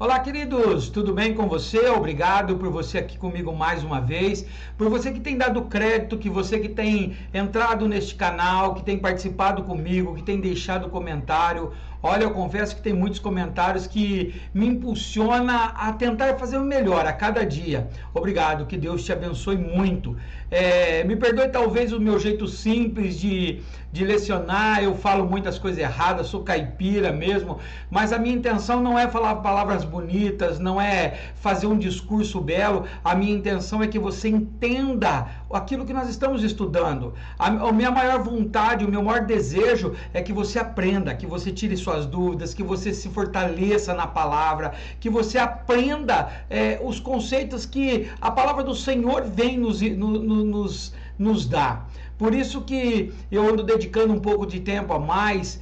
Olá, queridos, tudo bem com você? Obrigado por você aqui comigo mais uma vez, por você que tem dado crédito, que você que tem entrado neste canal, que tem participado comigo, que tem deixado comentário. Olha, eu confesso que tem muitos comentários que me impulsiona a tentar fazer o melhor a cada dia. Obrigado, que Deus te abençoe muito. Me perdoe talvez o meu jeito simples de lecionar, eu falo muitas coisas erradas, sou caipira mesmo, mas a minha intenção não é falar palavras bonitas, não é fazer um discurso belo, a minha intenção é que você entenda aquilo que nós estamos estudando. A minha maior vontade, o meu maior desejo é que você aprenda, que você tire suas dúvidas, que você se fortaleça na palavra, que você aprenda os conceitos que a palavra do Senhor vem nos dar. Por isso que eu ando dedicando um pouco de tempo a mais,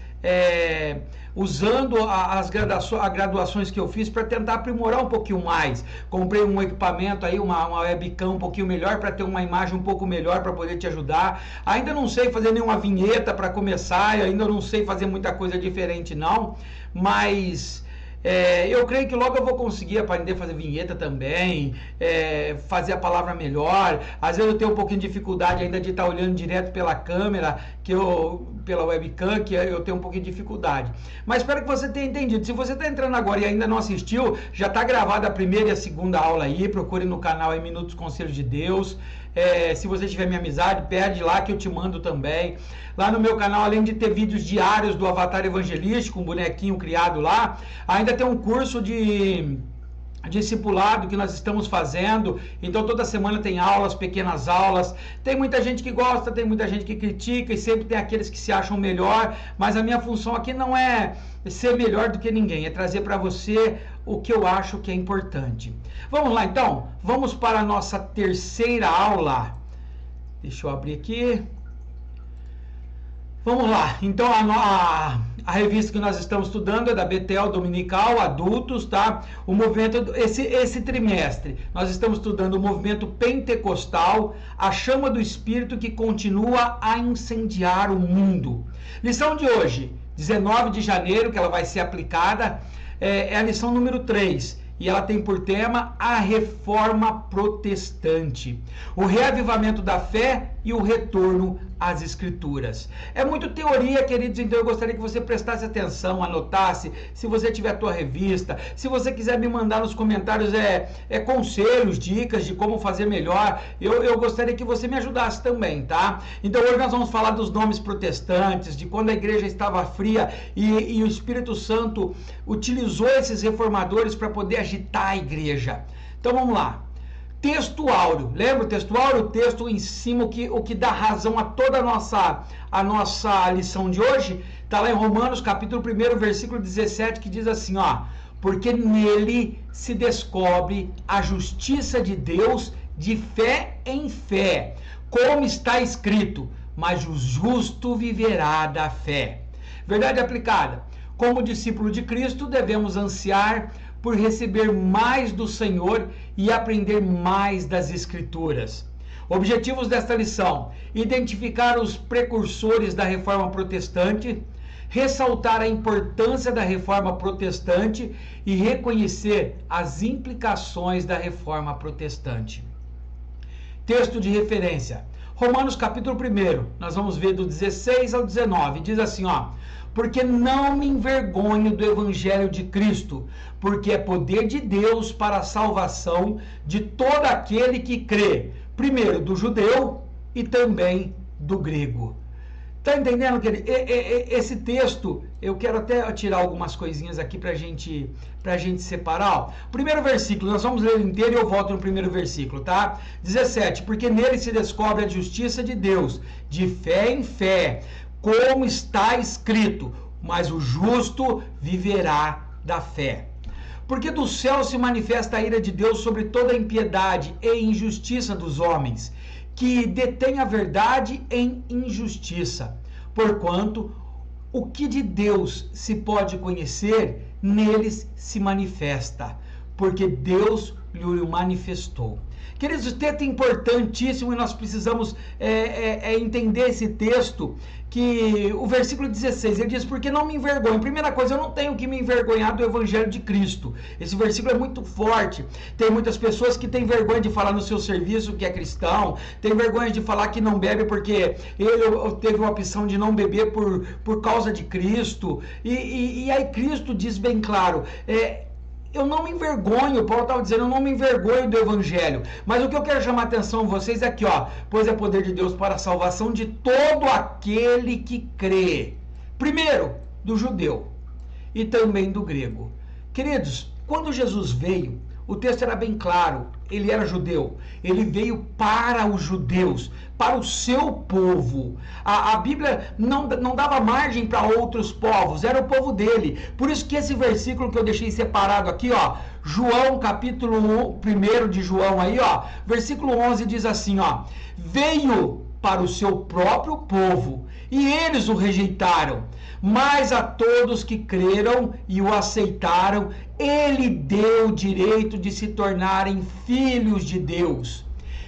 usando as graduações que eu fiz para tentar aprimorar um pouquinho mais. Comprei um equipamento aí, uma webcam um pouquinho melhor para ter uma imagem um pouco melhor para poder te ajudar. Ainda não sei fazer nenhuma vinheta para começar, ainda não sei fazer muita coisa diferente não, mas eu creio que logo eu vou conseguir aprender a fazer vinheta também, fazer a palavra melhor. Às vezes eu tenho um pouquinho de dificuldade ainda de estar olhando direto pela câmera, pela webcam, que eu tenho um pouquinho de dificuldade. Mas espero que você tenha entendido. Se você está entrando agora e ainda não assistiu, já está gravada a primeira e a segunda aula aí. Procure no canal Minutos Conselhos de Deus. Se você tiver minha amizade, pede lá que eu te mando também. Lá no meu canal, além de ter vídeos diários do Avatar Evangelístico, um bonequinho criado lá, ainda tem um curso de discipulado que nós estamos fazendo. Então toda semana tem aulas, pequenas aulas. Tem muita gente que gosta, tem muita gente que critica e sempre tem aqueles que se acham melhor, mas a minha função aqui não é ser melhor do que ninguém, é trazer para você o que eu acho que é importante. Vamos lá então, vamos para a nossa terceira aula. Deixa eu abrir aqui. Vamos lá, então a revista que nós estamos estudando é da Betel Dominical, adultos, tá? O movimento, esse trimestre, nós estamos estudando o movimento pentecostal, a chama do Espírito que continua a incendiar o mundo. Lição de hoje, 19 de janeiro, que ela vai ser aplicada, é a lição número 3. E ela tem por tema a reforma protestante, o reavivamento da fé e o retorno às escrituras. É muito teoria, queridos, então eu gostaria que você prestasse atenção, anotasse, se você tiver a tua revista, se você quiser me mandar nos comentários conselhos, dicas de como fazer melhor, eu gostaria que você me ajudasse também, tá? Então hoje nós vamos falar dos nomes protestantes, de quando a igreja estava fria e o Espírito Santo utilizou esses reformadores para poder agitar a igreja. Então vamos lá. Texto áureo, lembra o texto áureo? O texto em cima, o que dá razão a toda a nossa lição de hoje, está lá em Romanos, capítulo 1, versículo 17, que diz assim, ó, porque nele se descobre a justiça de Deus de fé em fé, como está escrito, mas o justo viverá da fé. Verdade aplicada. Como discípulo de Cristo, devemos ansiar por receber mais do Senhor e aprender mais das Escrituras. Objetivos desta lição: identificar os precursores da Reforma Protestante, ressaltar a importância da Reforma Protestante e reconhecer as implicações da Reforma Protestante. Texto de referência: Romanos capítulo 1, nós vamos ver do 16 ao 19, diz assim, ó, porque não me envergonho do evangelho de Cristo, porque é poder de Deus para a salvação de todo aquele que crê, primeiro do judeu e também do grego. Tá entendendo, querido? Esse texto, eu quero até tirar algumas coisinhas aqui pra gente separar. Ó. Primeiro versículo, nós vamos ler ele inteiro e eu volto no primeiro versículo, tá? 17, porque nele se descobre a justiça de Deus, de fé em fé, como está escrito, mas o justo viverá da fé. Porque do céu se manifesta a ira de Deus sobre toda a impiedade e injustiça dos homens, que detém a verdade em injustiça. Porquanto o que de Deus se pode conhecer, neles se manifesta, porque Deus lhe manifestou. Queridos, o texto é importantíssimo e nós precisamos entender esse texto, que o versículo 16, ele diz, porque não me envergonho. Primeira coisa, eu não tenho que me envergonhar do Evangelho de Cristo. Esse versículo é muito forte. Tem muitas pessoas que têm vergonha de falar no seu serviço que é cristão, tem vergonha de falar que não bebe porque ele teve uma opção de não beber por causa de Cristo. E aí Cristo diz bem claro, eu não me envergonho, Paulo estava dizendo, eu não me envergonho do Evangelho. Mas o que eu quero chamar a atenção de vocês é aqui, pois é poder de Deus para a salvação de todo aquele que crê. Primeiro, do judeu e também do grego. Queridos, quando Jesus veio, o texto era bem claro, ele era judeu, ele veio para os judeus, para o seu povo. A Bíblia não dava margem para outros povos, era o povo dele. Por isso que esse versículo que eu deixei separado aqui, João, capítulo 1 de João aí, versículo 11 diz assim, veio para o seu próprio povo e eles o rejeitaram, mas a todos que creram e o aceitaram, ele deu o direito de se tornarem filhos de Deus.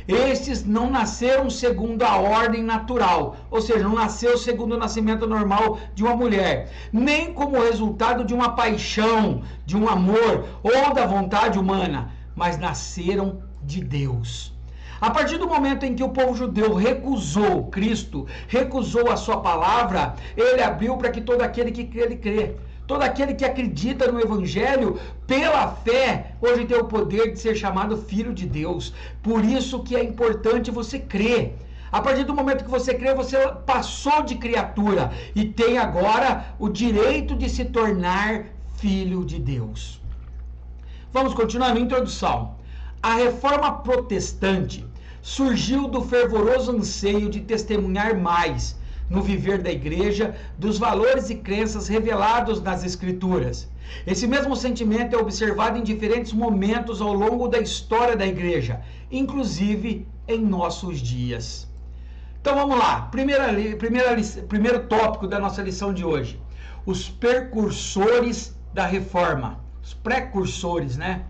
Estes não nasceram segundo a ordem natural, ou seja, não nasceu segundo o nascimento normal de uma mulher, nem como resultado de uma paixão, de um amor ou da vontade humana, mas nasceram de Deus. A partir do momento em que o povo judeu recusou Cristo, recusou a sua palavra, ele abriu para que todo aquele que crê, ele crê. Todo aquele que acredita no Evangelho, pela fé, hoje tem o poder de ser chamado filho de Deus. Por isso que é importante você crer. A partir do momento que você crê, você passou de criatura e tem agora o direito de se tornar filho de Deus. Vamos continuar na introdução. A reforma protestante surgiu do fervoroso anseio de testemunhar mais no viver da igreja, dos valores e crenças revelados nas Escrituras. Esse mesmo sentimento é observado em diferentes momentos ao longo da história da igreja, inclusive em nossos dias. Então vamos lá, primeiro tópico da nossa lição de hoje, os precursores da reforma, os precursores, né?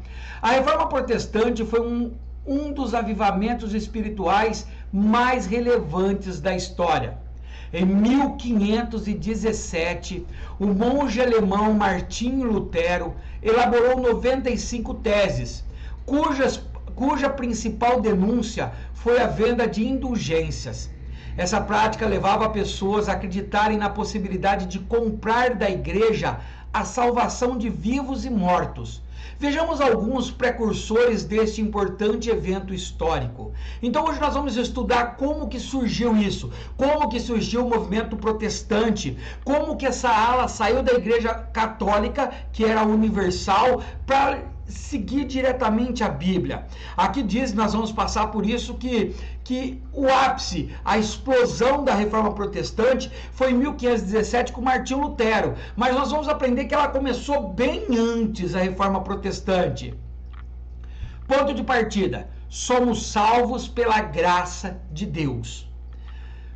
A reforma protestante foi um dos avivamentos espirituais mais relevantes da história. Em 1517, o monge alemão Martinho Lutero elaborou 95 teses, cuja principal denúncia foi a venda de indulgências. Essa prática levava pessoas a acreditarem na possibilidade de comprar da igreja a salvação de vivos e mortos. Vejamos alguns precursores deste importante evento histórico. Então hoje nós vamos estudar como que surgiu isso, como que surgiu o movimento protestante, como que essa ala saiu da igreja católica, que era universal, para seguir diretamente a Bíblia. Aqui diz, nós vamos passar por isso, que o ápice, a explosão da reforma protestante foi em 1517 com Martinho Lutero, mas nós vamos aprender que ela começou bem antes, a reforma protestante. Ponto de partida: somos salvos pela graça de Deus.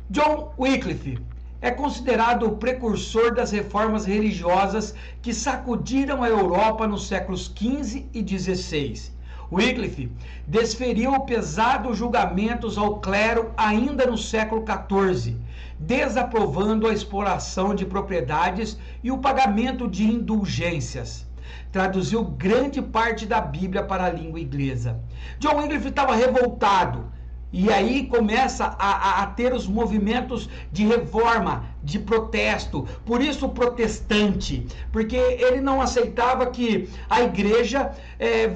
John Wycliffe é considerado o precursor das reformas religiosas que sacudiram a Europa nos séculos XV e XVI. Wycliffe desferiu pesados julgamentos ao clero ainda no século XIV, desaprovando a exploração de propriedades e o pagamento de indulgências. Traduziu grande parte da Bíblia para a língua inglesa. John Wycliffe estava revoltado. E aí começa a ter os movimentos de reforma, de protesto. Por isso protestante, porque ele não aceitava que a igreja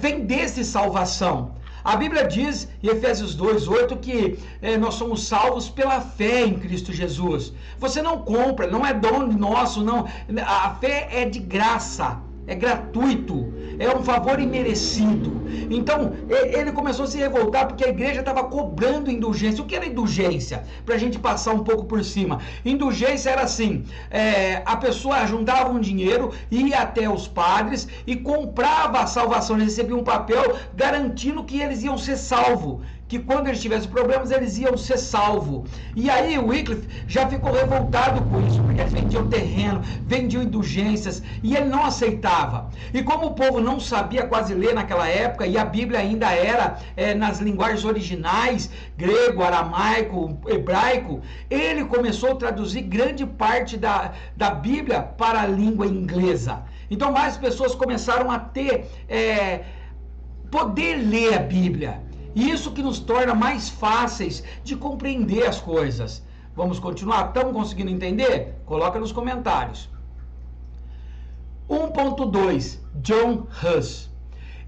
vendesse salvação. A Bíblia diz, em Efésios 2:8, que nós somos salvos pela fé em Cristo Jesus. Você não compra, não é dom nosso, não. A fé é de graça. É gratuito, é um favor imerecido. Então, ele começou a se revoltar porque a igreja estava cobrando indulgência. O que era indulgência? Para a gente passar um pouco por cima. Indulgência era assim, a pessoa juntava um dinheiro, ia até os padres e comprava a salvação. Eles recebiam um papel garantindo que eles iam ser salvos, que quando eles tivessem problemas, eles iam ser salvos. E aí o Wycliffe já ficou revoltado com isso, porque eles vendiam terreno, vendiam indulgências, e ele não aceitava. E como o povo não sabia quase ler naquela época, e a Bíblia ainda era nas linguagens originais, grego, aramaico, hebraico, ele começou a traduzir grande parte da Bíblia para a língua inglesa. Então mais pessoas começaram a ter poder ler a Bíblia. E isso que nos torna mais fáceis de compreender as coisas. Vamos continuar? Estamos conseguindo entender? Coloca nos comentários. 1.2. John Huss.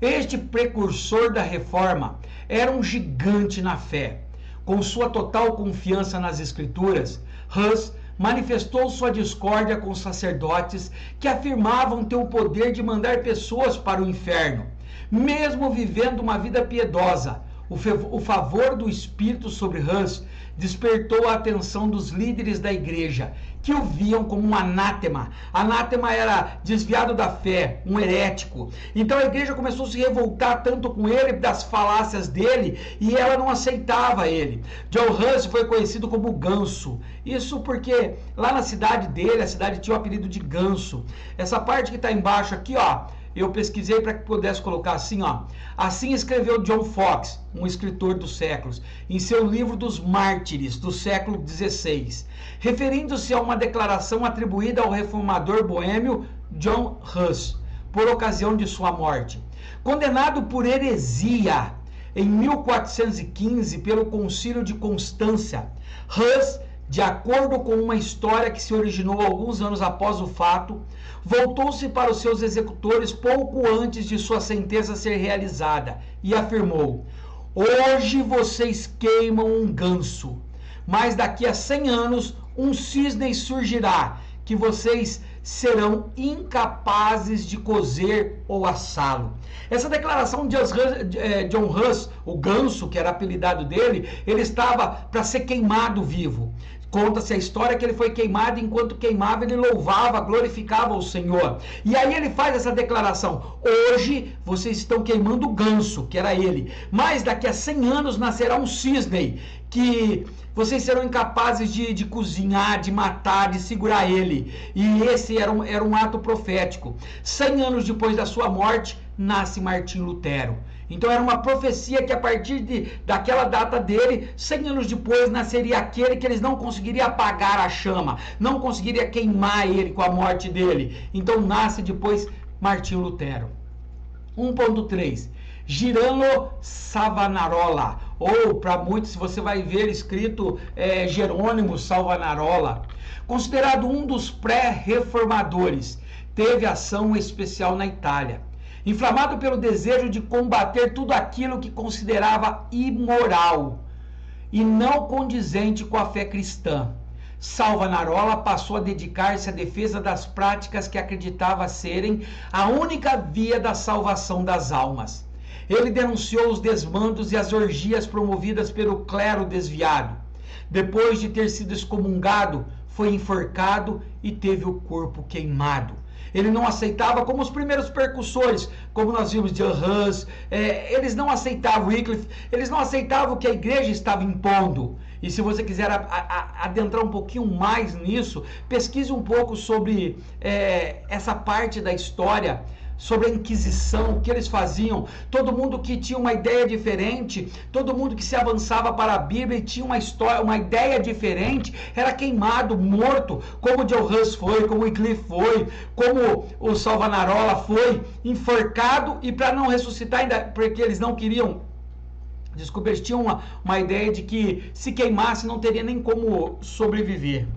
Este precursor da reforma era um gigante na fé. Com sua total confiança nas Escrituras, Huss manifestou sua discórdia com os sacerdotes que afirmavam ter o poder de mandar pessoas para o inferno. Mesmo vivendo uma vida piedosa, o favor do Espírito sobre Huss despertou a atenção dos líderes da igreja, que o viam como um anátema. Anátema era desviado da fé, um herético. Então a igreja começou a se revoltar tanto com ele, das falácias dele, e ela não aceitava ele. John Huss foi conhecido como Ganso. Isso porque lá na cidade dele, a cidade tinha o apelido de Ganso. Essa parte que está embaixo aqui, ó, eu pesquisei para que pudesse colocar assim, ó. Assim escreveu John Foxe, um escritor dos séculos, em seu livro dos Mártires, do século XVI, referindo-se a uma declaração atribuída ao reformador boêmio John Huss, por ocasião de sua morte. Condenado por heresia em 1415 pelo Concílio de Constância, Huss, de acordo com uma história que se originou alguns anos após o fato, voltou-se para os seus executores pouco antes de sua sentença ser realizada e afirmou: hoje vocês queimam um ganso, mas daqui a 100 anos um cisne surgirá, que vocês serão incapazes de cozer ou assá-lo. Essa declaração de John Huss, o Ganso, que era apelidado dele, ele estava para ser queimado vivo. Conta-se a história que ele foi queimado, e enquanto queimava ele louvava, glorificava o Senhor. E aí ele faz essa declaração: hoje vocês estão queimando o ganso, que era ele, mas daqui a 100 anos nascerá um cisne, que vocês serão incapazes de cozinhar, de matar, de segurar ele. E esse era um ato profético. 100 anos depois da sua morte, nasce Martim Lutero. Então era uma profecia que a partir daquela data dele, 100 anos depois, nasceria aquele que eles não conseguiriam apagar a chama, não conseguiria queimar ele com a morte dele. Então nasce depois Martim Lutero. 1.3. Girolamo Savonarola, ou para muitos você vai ver escrito Jerônimo Savonarola, considerado um dos pré-reformadores, teve ação especial na Itália. Inflamado pelo desejo de combater tudo aquilo que considerava imoral e não condizente com a fé cristã, Savonarola passou a dedicar-se à defesa das práticas que acreditava serem a única via da salvação das almas. Ele denunciou os desmandos e as orgias promovidas pelo clero desviado. Depois de ter sido excomungado, foi enforcado e teve o corpo queimado. Ele não aceitava, como os primeiros percussores, como nós vimos John Huss, eles não aceitavam Wycliffe, eles não aceitavam o que a igreja estava impondo. E se você quiser adentrar um pouquinho mais nisso, pesquise um pouco sobre essa parte da história, sobre a Inquisição, o que eles faziam. Todo mundo que tinha uma ideia diferente, todo mundo que se avançava para a Bíblia e tinha uma história, uma ideia diferente, era queimado, morto, como John Huss foi, como Wycliffe foi, como o Savonarola foi, enforcado, e para não ressuscitar, ainda porque eles não queriam. Desculpa, eles tinham uma ideia de que se queimasse não teria nem como sobreviver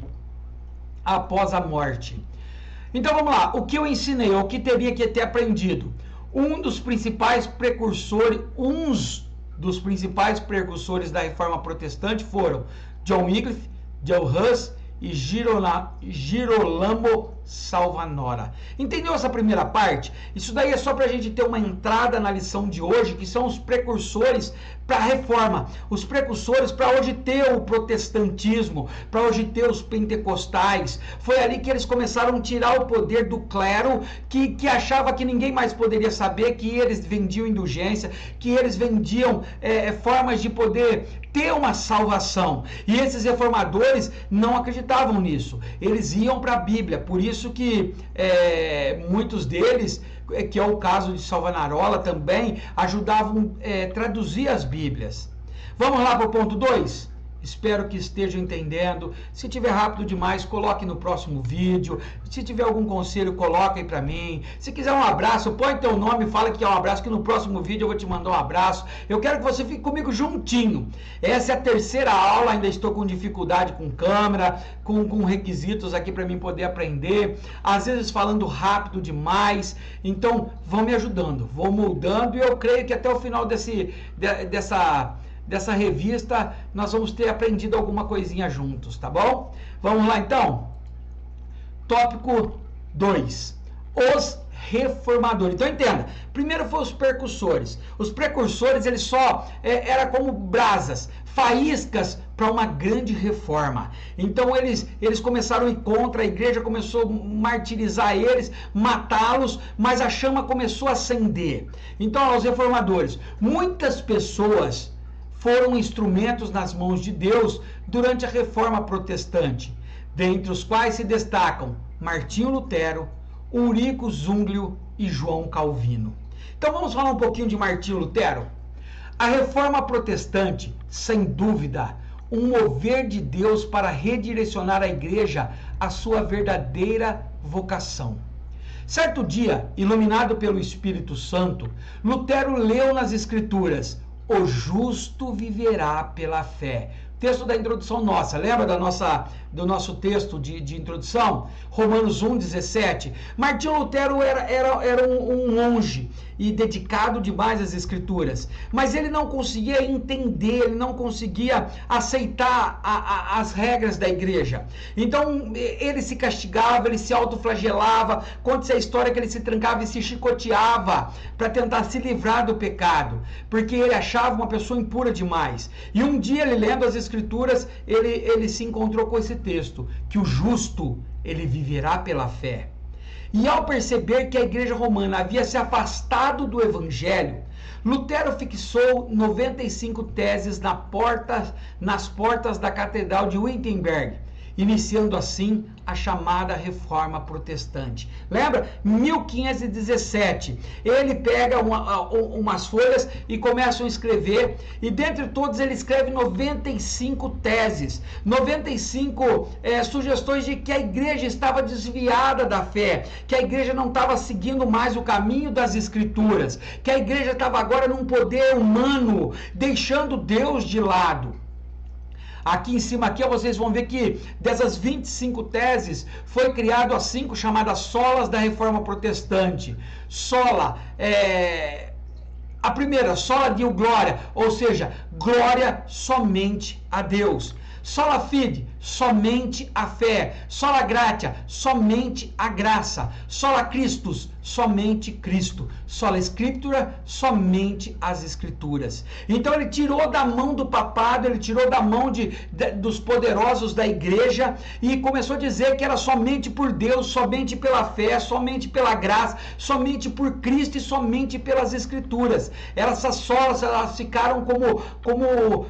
após a morte. Então vamos lá, o que eu ensinei, o que teria que ter aprendido? Uns dos principais precursores da Reforma Protestante foram John Wycliffe, John Huss e Girolamo salva-nora. Entendeu essa primeira parte? Isso daí é só para a gente ter uma entrada na lição de hoje, que são os precursores para a reforma, os precursores para hoje ter o protestantismo, para hoje ter os pentecostais. Foi ali que eles começaram a tirar o poder do clero, que achava que ninguém mais poderia saber, que eles vendiam indulgência, que eles vendiam formas de poder ter uma salvação. E esses reformadores não acreditavam nisso. Eles iam para a Bíblia. Por isso que muitos deles, que é o caso de Savonarola também, ajudavam a traduzir as Bíblias. Vamos lá para o ponto 2? Espero que estejam entendendo. Se tiver rápido demais, coloque no próximo vídeo. Se tiver algum conselho, coloque aí para mim. Se quiser um abraço, põe teu nome e fala que é um abraço, que no próximo vídeo eu vou te mandar um abraço. Eu quero que você fique comigo juntinho. Essa é a terceira aula, ainda estou com dificuldade com câmera, com requisitos aqui para mim poder aprender. Às vezes falando rápido demais. Então, vão me ajudando, vou moldando, e eu creio que até o final dessa revista nós vamos ter aprendido alguma coisinha juntos, tá bom? Vamos lá então. Tópico 2. Os reformadores. Então entenda, primeiro foi os precursores. Os precursores, eles só era como brasas, faíscas para uma grande reforma. Então eles começaram a ir contra, a igreja começou a martirizar eles, matá-los, mas a chama começou a acender. Então, os reformadores, muitas pessoas foram instrumentos nas mãos de Deus durante a Reforma Protestante, dentre os quais se destacam Martinho Lutero, Ulrico Zwinglio e João Calvino. Então vamos falar um pouquinho de Martinho Lutero. A Reforma Protestante, sem dúvida, um mover de Deus para redirecionar a igreja à sua verdadeira vocação. Certo dia, iluminado pelo Espírito Santo, Lutero leu nas Escrituras: o justo viverá pela fé. Texto da introdução nossa, lembra do nosso texto de introdução? Romanos 1,17. Martinho Lutero era um monge e dedicado demais às Escrituras, mas ele não conseguia entender, ele não conseguia aceitar as regras da igreja. Então ele se castigava, ele se autoflagelava. Conta-se a história que ele se trancava e se chicoteava para tentar se livrar do pecado, porque ele achava uma pessoa impura demais. E um dia, ele lendo as Escrituras, ele se encontrou com esse texto, que o justo, ele viverá pela fé. E ao perceber que a igreja romana havia se afastado do evangelho, Lutero fixou 95 teses nas portas da Catedral de Wittenberg, iniciando assim a chamada Reforma Protestante. Lembra? 1517. Ele pega umas folhas e começa a escrever, e dentre todos ele escreve 95 teses, 95 sugestões de que a igreja estava desviada da fé, que a igreja não estava seguindo mais o caminho das Escrituras, que a igreja estava agora num poder humano, deixando Deus de lado. Aqui em cima, aqui, vocês vão ver que dessas 25 teses, foi criado as 5 chamadas solas da Reforma Protestante. Sola, a primeira, sola Deo Gloria, ou seja, glória somente a Deus. Sola fide, somente a fé. Sola gratia, somente a graça. Sola Christus, somente Cristo. Sola Scriptura, somente as Escrituras. Então ele tirou da mão do papado, ele tirou da mão dos poderosos da igreja e começou a dizer que era somente por Deus, somente pela fé, somente pela graça, somente por Cristo e somente pelas Escrituras. Essas solas, elas ficaram como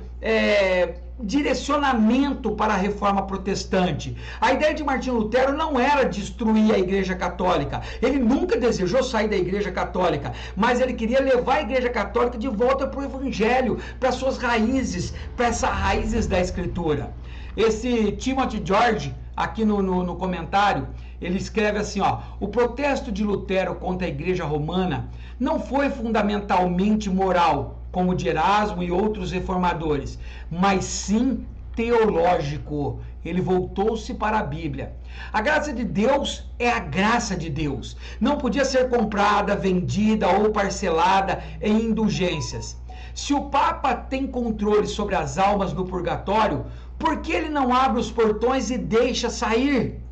direcionamento para a Reforma Protestante. A ideia de Martinho Lutero não era destruir a Igreja Católica. Ele nunca desejou sair da Igreja Católica, mas ele queria levar a Igreja Católica de volta para o Evangelho, para suas raízes, para essas raízes da Escritura. Esse Timothy George, aqui no comentário, ele escreve assim, ó: o protesto de Lutero contra a Igreja Romana não foi fundamentalmente moral, como o de Erasmo e outros reformadores, mas sim teológico. Ele voltou-se para a Bíblia. A graça de Deus é a graça de Deus. Não podia ser comprada, vendida ou parcelada em indulgências. Se o Papa tem controle sobre as almas no purgatório, por que ele não abre os portões e deixa sair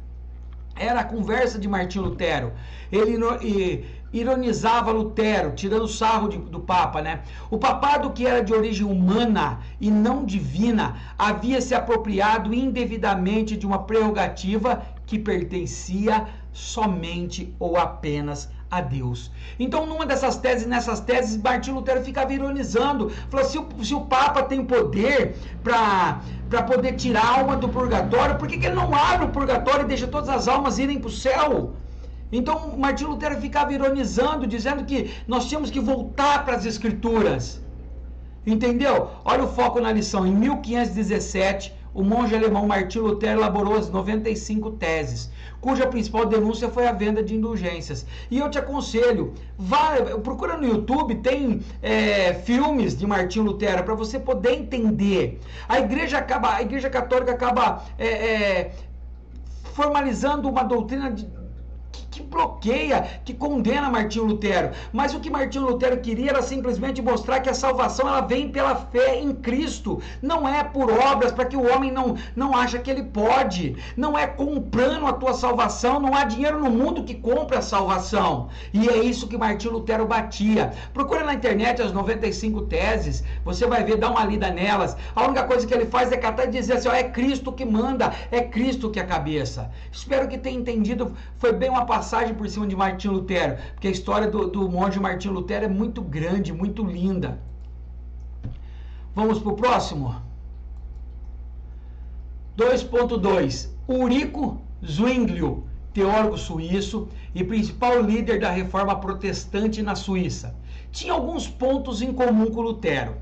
Era a conversa de Martinho Lutero. Ele ironizava Lutero, tirando sarro do Papa, né? O papado, que era de origem humana e não divina, havia se apropriado indevidamente de uma prerrogativa que pertencia somente ou apenas a Deus. Então, nessas teses, Martinho Lutero ficava ironizando, falou: se o Papa tem poder para poder tirar a alma do purgatório, por que ele não abre o purgatório e deixa todas as almas irem para o céu? Então, Martinho Lutero ficava ironizando, dizendo que nós tínhamos que voltar para as Escrituras. Entendeu? Olha o foco na lição. Em 1517, o monge alemão Martinho Lutero elaborou as 95 teses, cuja principal denúncia foi a venda de indulgências. E eu te aconselho, procura no YouTube, tem filmes de Martinho Lutero, para você poder entender. A Igreja Católica acaba formalizando uma doutrina que bloqueia, que condena Martinho Lutero. Mas o que Martinho Lutero queria era simplesmente mostrar que a salvação ela vem pela fé em Cristo. Não é por obras, para que o homem não acha que ele pode. Não é comprando a tua salvação. Não há dinheiro no mundo que compre a salvação. E é isso que Martinho Lutero batia. Procura na internet as 95 teses. Você vai ver, dá uma lida nelas. A única coisa que ele faz é catar e dizer assim: ó, é Cristo que manda, é Cristo que é a cabeça. Espero que tenha entendido. Foi bem uma passagem por cima de Martinho Lutero, porque a história do monge Martinho Lutero é muito grande, muito linda. Vamos para o próximo? 2.2. Ulrico Zwinglio, teólogo suíço e principal líder da reforma protestante na Suíça, tinha alguns pontos em comum com Lutero.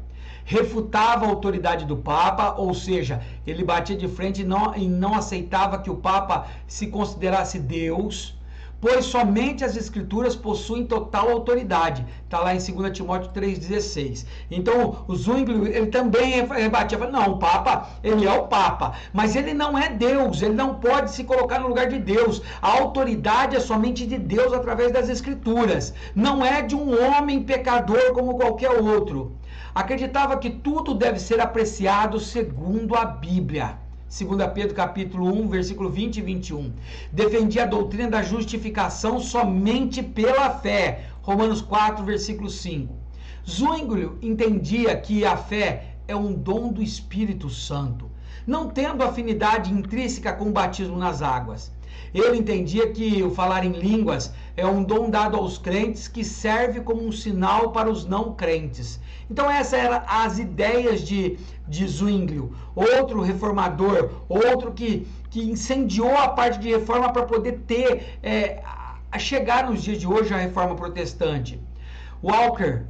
Refutava a autoridade do Papa, ou seja, ele batia de frente e não aceitava que o Papa se considerasse Deus, pois somente as Escrituras possuem total autoridade. Está lá em 2 Timóteo 3,16. Então, o Zwinglio, ele também rebatia, não, o Papa, ele é o Papa, mas ele não é Deus, ele não pode se colocar no lugar de Deus. A autoridade é somente de Deus através das Escrituras, não é de um homem pecador como qualquer outro. Acreditava que tudo deve ser apreciado segundo a Bíblia. 2 Pedro capítulo 1, versículo 20 e 21. Defendia a doutrina da justificação somente pela fé. Romanos 4, versículo 5. Zwinglio entendia que a fé é um dom do Espírito Santo, não tendo afinidade intrínseca com o batismo nas águas. Ele entendia que o falar em línguas é um dom dado aos crentes que serve como um sinal para os não crentes. Então essas eram as ideias de Zwinglio, outro reformador, outro que incendiou a parte de reforma para poder chegar nos dias de hoje a reforma protestante. Walker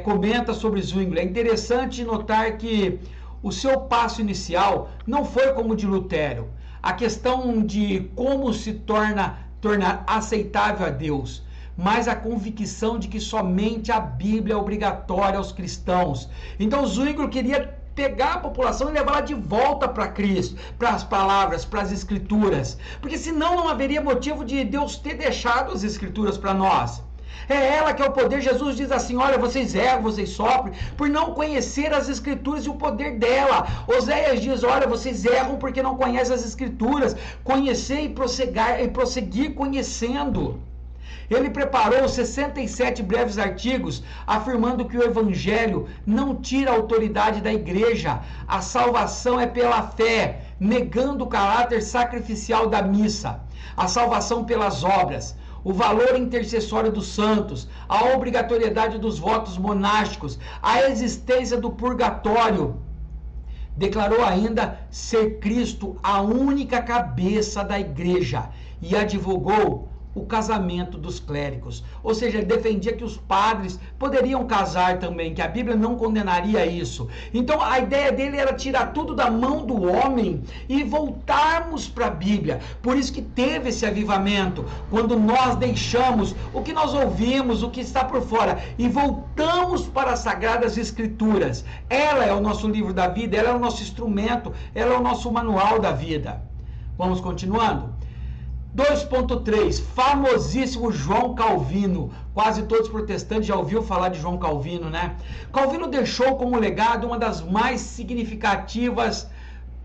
comenta sobre Zwinglio. É interessante notar que o seu passo inicial não foi como o de Lutero. A questão de como se tornar aceitável a Deus, mas a convicção de que somente a Bíblia é obrigatória aos cristãos. Então Zwinglio queria pegar a população e levá-la de volta para Cristo, para as palavras, para as Escrituras, porque senão não haveria motivo de Deus ter deixado as Escrituras para nós. É ela que é o poder. Jesus diz assim: olha, vocês erram, vocês sofrem por não conhecer as Escrituras e o poder dela. Oséias diz: olha, vocês erram porque não conhecem as Escrituras. Conhecer e prosseguir conhecendo. Ele preparou 67 breves artigos afirmando que o Evangelho não tira a autoridade da igreja. A salvação é pela fé, negando o caráter sacrificial da missa. A salvação pelas obras, o valor intercessório dos santos, a obrigatoriedade dos votos monásticos, a existência do purgatório. Declarou ainda ser Cristo a única cabeça da igreja e advogou o casamento dos clérigos. Ou seja, ele defendia que os padres poderiam casar também, que a Bíblia não condenaria isso. Então a ideia dele era tirar tudo da mão do homem e voltarmos para a Bíblia. Por isso que teve esse avivamento, quando nós deixamos o que nós ouvimos, o que está por fora, e voltamos para as Sagradas Escrituras. Ela é o nosso livro da vida, ela é o nosso instrumento, ela é o nosso manual da vida. Vamos continuando? 2.3, famosíssimo João Calvino. Quase todos os protestantes já ouviram falar de João Calvino, né? Calvino deixou como legado uma das mais significativas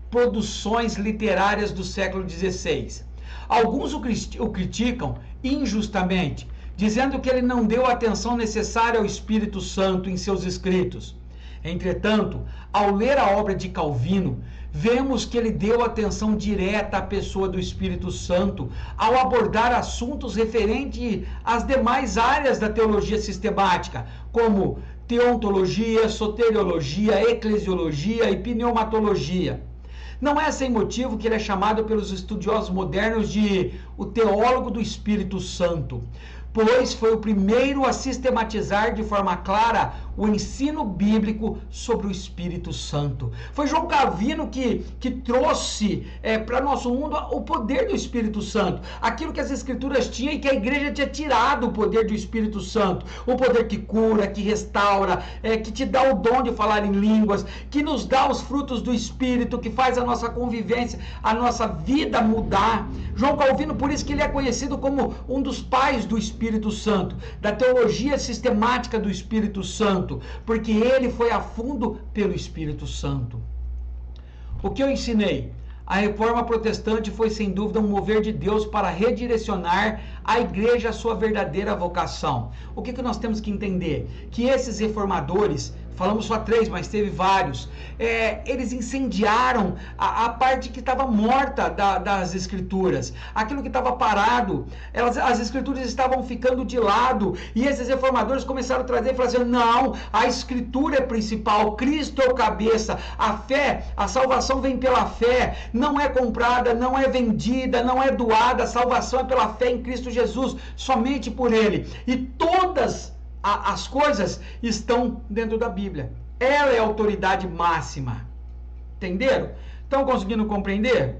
produções literárias do século XVI. Alguns o criticam injustamente, dizendo que ele não deu a atenção necessária ao Espírito Santo em seus escritos. Entretanto, ao ler a obra de Calvino, vemos que ele deu atenção direta à pessoa do Espírito Santo ao abordar assuntos referentes às demais áreas da teologia sistemática, como teontologia, soteriologia, eclesiologia e pneumatologia. Não é sem motivo que ele é chamado pelos estudiosos modernos de o teólogo do Espírito Santo, pois foi o primeiro a sistematizar de forma clara o ensino bíblico sobre o Espírito Santo. Foi João Calvino que trouxe para nosso mundo o poder do Espírito Santo, aquilo que as Escrituras tinham e que a igreja tinha tirado o poder do Espírito Santo, o poder que cura, que restaura, que te dá o dom de falar em línguas, que nos dá os frutos do Espírito, que faz a nossa convivência, a nossa vida mudar. João Calvino, por isso que ele é conhecido como um dos pais do Espírito Santo, da teologia sistemática do Espírito Santo, porque ele foi a fundo pelo Espírito Santo. O que eu ensinei? A reforma protestante foi sem dúvida um mover de Deus para redirecionar a igreja à sua verdadeira vocação. O que nós temos que entender? Que esses reformadores, falamos só 3, mas teve vários, eles incendiaram a parte que estava morta das Escrituras, aquilo que estava parado, as Escrituras estavam ficando de lado, e esses reformadores começaram a trazer e falaram assim, não, a Escritura é principal, Cristo é o cabeça, a fé, a salvação vem pela fé, não é comprada, não é vendida, não é doada, a salvação é pela fé em Cristo Jesus, somente por Ele, e todas as coisas estão dentro da Bíblia. Ela é a autoridade máxima. Entenderam? Estão conseguindo compreender?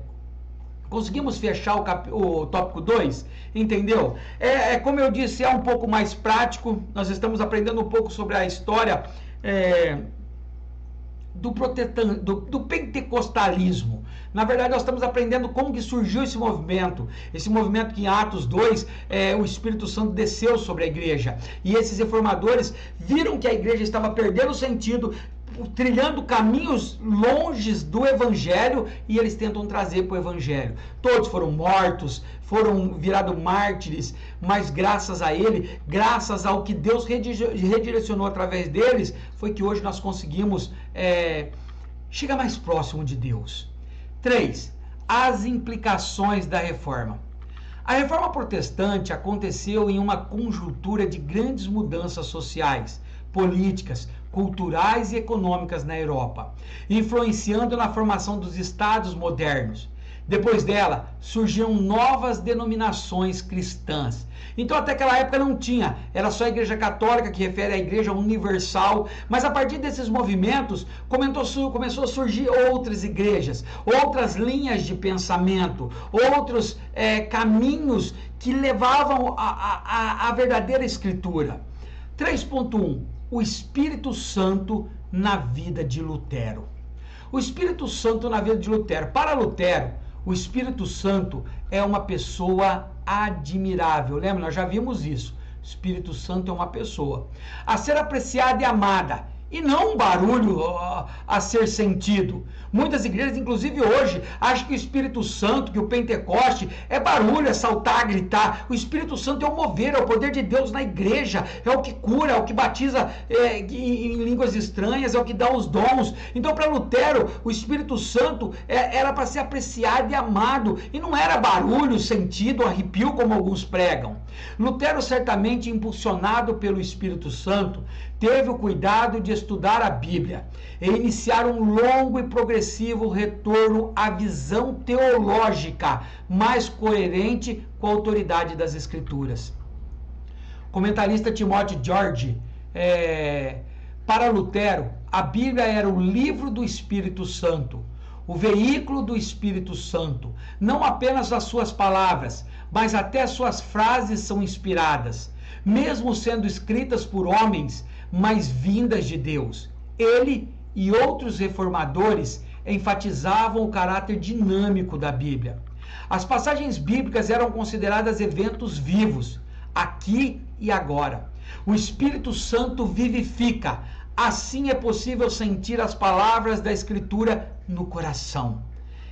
Conseguimos fechar o tópico 2? Entendeu? Como eu disse, é um pouco mais prático. Nós estamos aprendendo um pouco sobre a história do pentecostalismo. Na verdade, nós estamos aprendendo como que surgiu esse movimento que em Atos 2, o Espírito Santo desceu sobre a igreja, e esses reformadores viram que a igreja estava perdendo o sentido, trilhando caminhos longes do Evangelho, e eles tentam trazer para o Evangelho. Todos foram mortos, foram virados mártires, mas graças a ele, graças ao que Deus redirecionou através deles, foi que hoje nós conseguimos chegar mais próximo de Deus. 3. As implicações da reforma. A reforma protestante aconteceu em uma conjuntura de grandes mudanças sociais, políticas, culturais e econômicas na Europa, influenciando na formação dos estados modernos. Depois dela, surgiram novas denominações cristãs. Então, até aquela época não tinha, era só a Igreja Católica, que refere à Igreja Universal, mas a partir desses movimentos, começou a surgir outras igrejas, outras linhas de pensamento, outros caminhos que levavam à verdadeira Escritura. 3.1. O Espírito Santo na vida de Lutero. O Espírito Santo na vida de Lutero. Para Lutero, o Espírito Santo é uma pessoa admirável. Lembra? Nós já vimos isso. O Espírito Santo é uma pessoa a ser apreciada e amada, e não um barulho a ser sentido. Muitas igrejas, inclusive hoje, acham que o Espírito Santo, que o Pentecoste, é barulho, é saltar, gritar. O Espírito Santo é o mover, é o poder de Deus na igreja, é o que cura, é o que batiza em línguas estranhas, é o que dá os dons. Então, para Lutero, o Espírito Santo era para ser apreciado e amado, e não era barulho, sentido, arrepio, como alguns pregam. Lutero, certamente impulsionado pelo Espírito Santo, teve o cuidado de estudar a Bíblia e iniciar um longo e progressivo retorno à visão teológica mais coerente com a autoridade das Escrituras. Comentarista Timothy George, para Lutero, a Bíblia era o livro do Espírito Santo, o veículo do Espírito Santo. Não apenas as suas palavras, mas até suas frases são inspiradas, mesmo sendo escritas por homens, mas vindas de Deus. Ele e outros reformadores enfatizavam o caráter dinâmico da Bíblia. As passagens bíblicas eram consideradas eventos vivos, aqui e agora. O Espírito Santo vivifica. Assim é possível sentir as palavras da Escritura no coração.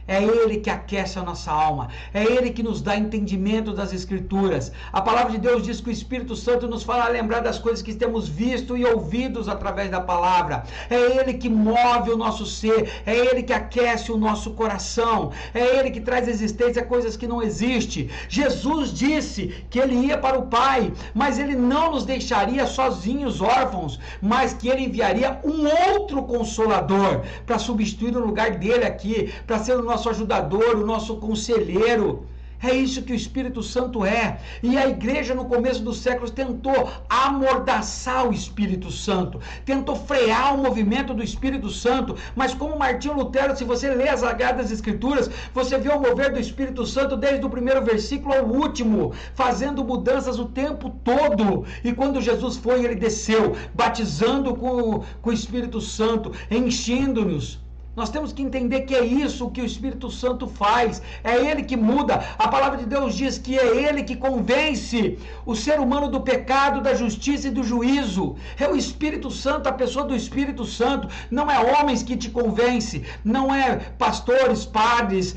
É Ele que aquece a nossa alma. É Ele que nos dá entendimento das Escrituras. A palavra de Deus diz que o Espírito Santo nos fala lembrar das coisas que temos visto e ouvidos através da palavra. É Ele que move o nosso ser. É Ele que aquece o nosso coração. É Ele que traz existência a coisas que não existem. Jesus disse que Ele ia para o Pai, mas Ele não nos deixaria sozinhos, órfãos, mas que Ele enviaria um outro Consolador para substituir o lugar dele aqui, para ser o nosso ajudador, o nosso conselheiro. É isso que o Espírito Santo é. E a igreja no começo dos séculos tentou amordaçar o Espírito Santo, tentou frear o movimento do Espírito Santo, mas como Martinho Lutero, se você lê as Sagradas Escrituras, você vê o mover do Espírito Santo desde o primeiro versículo ao último, fazendo mudanças o tempo todo. E quando Jesus foi, ele desceu, batizando com o Espírito Santo, enchendo-nos. Nós temos que entender que é isso que o Espírito Santo faz. É Ele que muda. A palavra de Deus diz que é Ele que convence o ser humano do pecado, da justiça e do juízo. É o Espírito Santo, a pessoa do Espírito Santo. Não é homens que te convence, não é pastores, padres,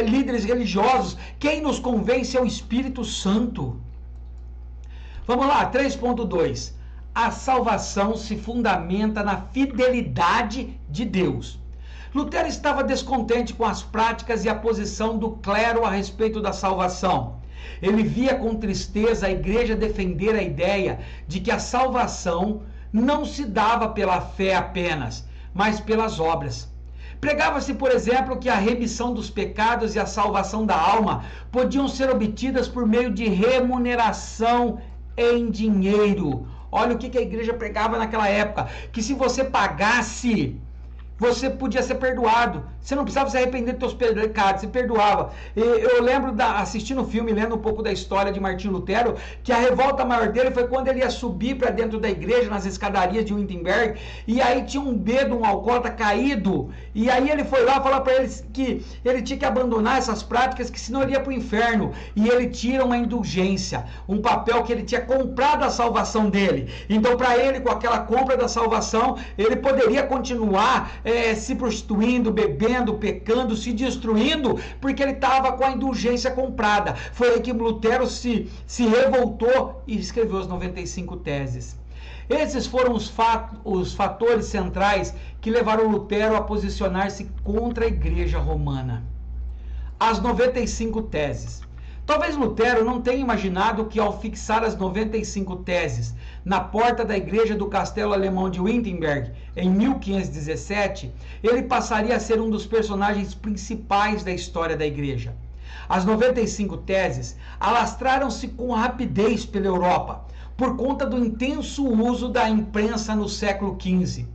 líderes religiosos. Quem nos convence é o Espírito Santo. Vamos lá, 3.2. A salvação se fundamenta na fidelidade de Deus. Lutero estava descontente com as práticas e a posição do clero a respeito da salvação. Ele via com tristeza a igreja defender a ideia de que a salvação não se dava pela fé apenas, mas pelas obras. Pregava-se, por exemplo, que a remissão dos pecados e a salvação da alma podiam ser obtidas por meio de remuneração em dinheiro. Olha o que a igreja pregava naquela época, que se você pagasse, você podia ser perdoado. Você não precisava se arrepender dos seus pecados, você perdoava. Eu lembro, assistindo o filme, lendo um pouco da história de Martinho Lutero, que a revolta maior dele foi quando ele ia subir para dentro da igreja, nas escadarias de Wittenberg, e aí tinha um bêbado, um alcoólatra caído, e aí ele foi lá falar para eles que ele tinha que abandonar essas práticas, que senão ele ia para o inferno. E ele tira uma indulgência, um papel que ele tinha comprado a salvação dele. Então, para ele, com aquela compra da salvação, ele poderia continuar se prostituindo, bebendo, pecando, se destruindo, porque ele estava com a indulgência comprada. Foi aí que Lutero se revoltou e escreveu as 95 teses. Esses foram os fatores centrais que levaram Lutero a posicionar-se contra a Igreja Romana. As 95 teses. Talvez Lutero não tenha imaginado que, ao fixar as 95 teses na porta da igreja do castelo alemão de Wittenberg, em 1517, ele passaria a ser um dos personagens principais da história da igreja. As 95 teses alastraram-se com rapidez pela Europa, por conta do intenso uso da imprensa no século XV.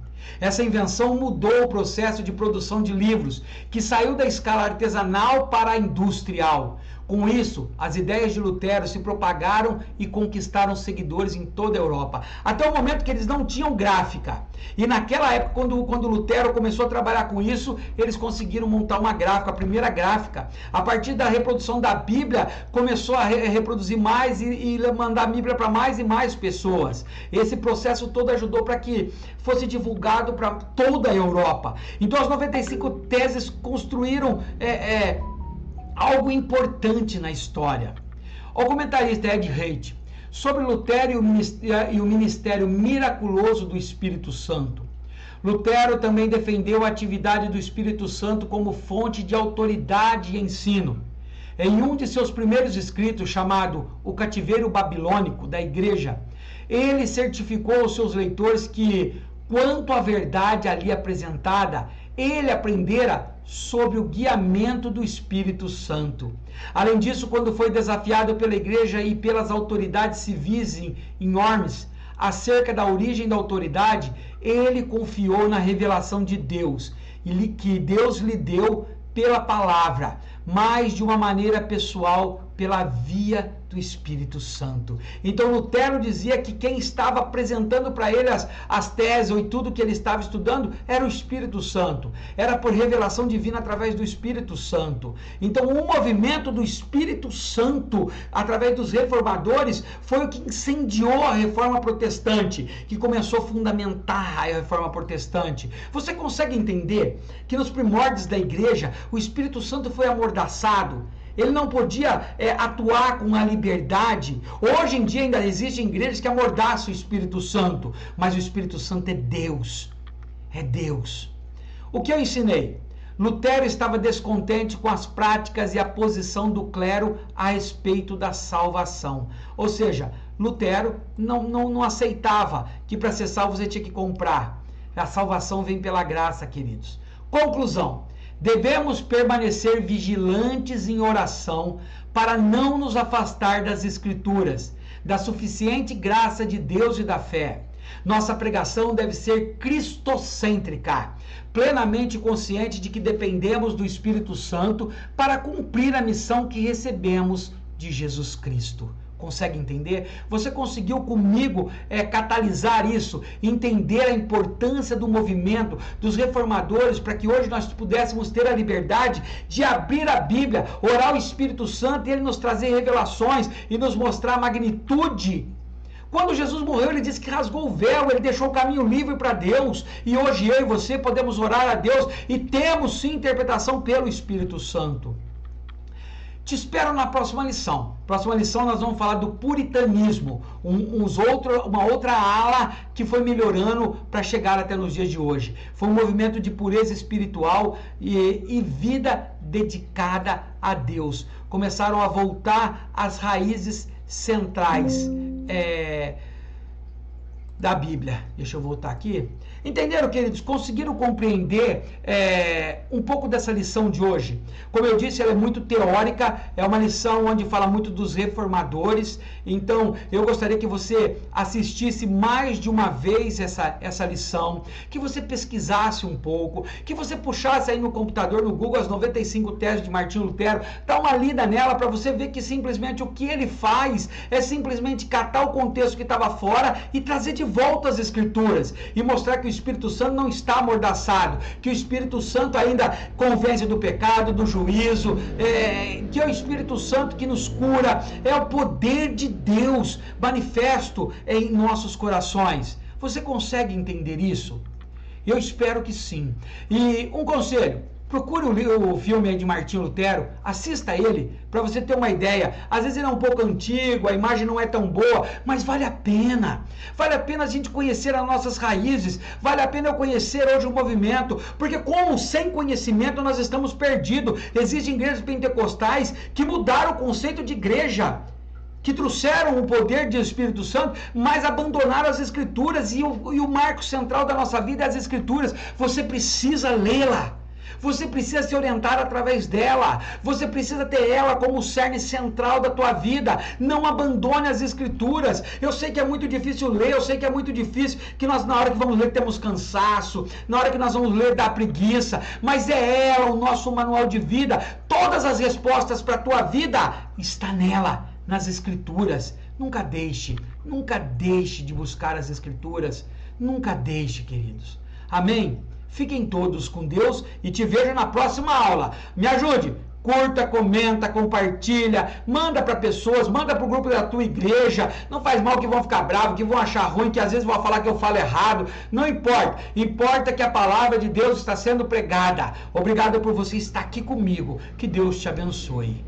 Essa invenção mudou o processo de produção de livros, que saiu da escala artesanal para a industrial. Com isso, as ideias de Lutero se propagaram e conquistaram seguidores em toda a Europa, até o momento que eles não tinham gráfica. E naquela época, quando Lutero começou a trabalhar com isso, eles conseguiram montar uma gráfica, a primeira gráfica. A partir da reprodução da Bíblia, começou a reproduzir mais e mandar a Bíblia para mais e mais pessoas. Esse processo todo ajudou para que fosse divulgado para toda a Europa. Então, as 95 teses construíram algo importante na história. O comentarista Ed Haight, sobre Lutero e o ministério miraculoso do Espírito Santo. Lutero também defendeu a atividade do Espírito Santo como fonte de autoridade e ensino. Em um de seus primeiros escritos, chamado O Cativeiro Babilônico da Igreja, ele certificou aos seus leitores que, quanto à verdade ali apresentada, ele aprendera sob o guiamento do Espírito Santo. Além disso, quando foi desafiado pela igreja e pelas autoridades civis em Worms acerca da origem da autoridade, ele confiou na revelação de Deus, que Deus lhe deu pela palavra, mas de uma maneira pessoal pela via do Espírito Santo. Então Lutero dizia que quem estava apresentando para ele as teses e tudo que ele estava estudando era o Espírito Santo. Era por revelação divina através do Espírito Santo. Então o movimento do Espírito Santo, através dos reformadores, foi o que incendiou a reforma protestante, que começou a fundamentar a reforma protestante. Você consegue entender que nos primórdios da igreja o Espírito Santo foi amordaçado? Ele não podia atuar com a liberdade. Hoje em dia ainda existem igrejas que amordaçam o Espírito Santo, mas o Espírito Santo é Deus. É Deus. O que eu ensinei? Lutero estava descontente com as práticas e a posição do clero a respeito da salvação. Ou seja, Lutero não aceitava que para ser salvo você tinha que comprar. A salvação vem pela graça, queridos. Conclusão. Devemos permanecer vigilantes em oração para não nos afastar das Escrituras, da suficiente graça de Deus e da fé. Nossa pregação deve ser cristocêntrica, plenamente consciente de que dependemos do Espírito Santo para cumprir a missão que recebemos de Jesus Cristo. Consegue entender? Você conseguiu comigo catalisar isso, entender a importância do movimento dos reformadores para que hoje nós pudéssemos ter a liberdade de abrir a Bíblia, orar o Espírito Santo e ele nos trazer revelações e nos mostrar a magnitude. Quando Jesus morreu, ele disse que rasgou o véu, ele deixou o caminho livre para Deus. E hoje eu e você podemos orar a Deus e temos sim interpretação pelo Espírito Santo. Te espero na próxima lição. Próxima lição nós vamos falar do puritanismo, uma outra ala que foi melhorando para chegar até nos dias de hoje. Foi um movimento de pureza espiritual e vida dedicada a Deus. Começaram a voltar às raízes centrais da Bíblia. Deixa eu voltar aqui. Entenderam, queridos? Conseguiram compreender um pouco dessa lição de hoje? Como eu disse, ela é muito teórica, é uma lição onde fala muito dos reformadores. Então, eu gostaria que você assistisse mais de uma vez essa lição, que você pesquisasse um pouco, que você puxasse aí no computador, no Google, as 95 teses de Martinho Lutero, dá uma lida nela para você ver que simplesmente o que ele faz é simplesmente catar o contexto que estava fora e trazer de volta as Escrituras e mostrar que o Espírito Santo não está amordaçado, que o Espírito Santo ainda convence do pecado, do juízo, que é o Espírito Santo que nos cura, é o poder de Deus manifesto em nossos corações. Você consegue entender isso? Eu espero que sim. E um conselho: procure o filme de Martinho Lutero, assista ele, para você ter uma ideia. Às vezes ele é um pouco antigo, a imagem não é tão boa, mas vale a pena. Vale a pena a gente conhecer as nossas raízes, vale a pena eu conhecer hoje o movimento, porque sem conhecimento nós estamos perdidos. Existem igrejas pentecostais que mudaram o conceito de igreja, que trouxeram o poder do Espírito Santo, mas abandonaram as Escrituras, e o marco central da nossa vida é as Escrituras. Você precisa lê-la. Você precisa se orientar através dela. Você precisa ter ela como o cerne central da tua vida. Não abandone as Escrituras. Eu sei que é muito difícil ler, eu sei que é muito difícil, que nós na hora que vamos ler temos cansaço, na hora que nós vamos ler dá preguiça, mas é ela o nosso manual de vida. Todas as respostas para a tua vida está nela, nas Escrituras. Nunca deixe de buscar as Escrituras. Nunca deixe, queridos. Amém? Fiquem todos com Deus e te vejo na próxima aula. Me ajude, curta, comenta, compartilha, manda para pessoas, manda para o grupo da tua igreja. Não faz mal que vão ficar bravos, que vão achar ruim, que às vezes vão falar que eu falo errado. Não importa. Importa que a palavra de Deus está sendo pregada. Obrigado por você estar aqui comigo. Que Deus te abençoe.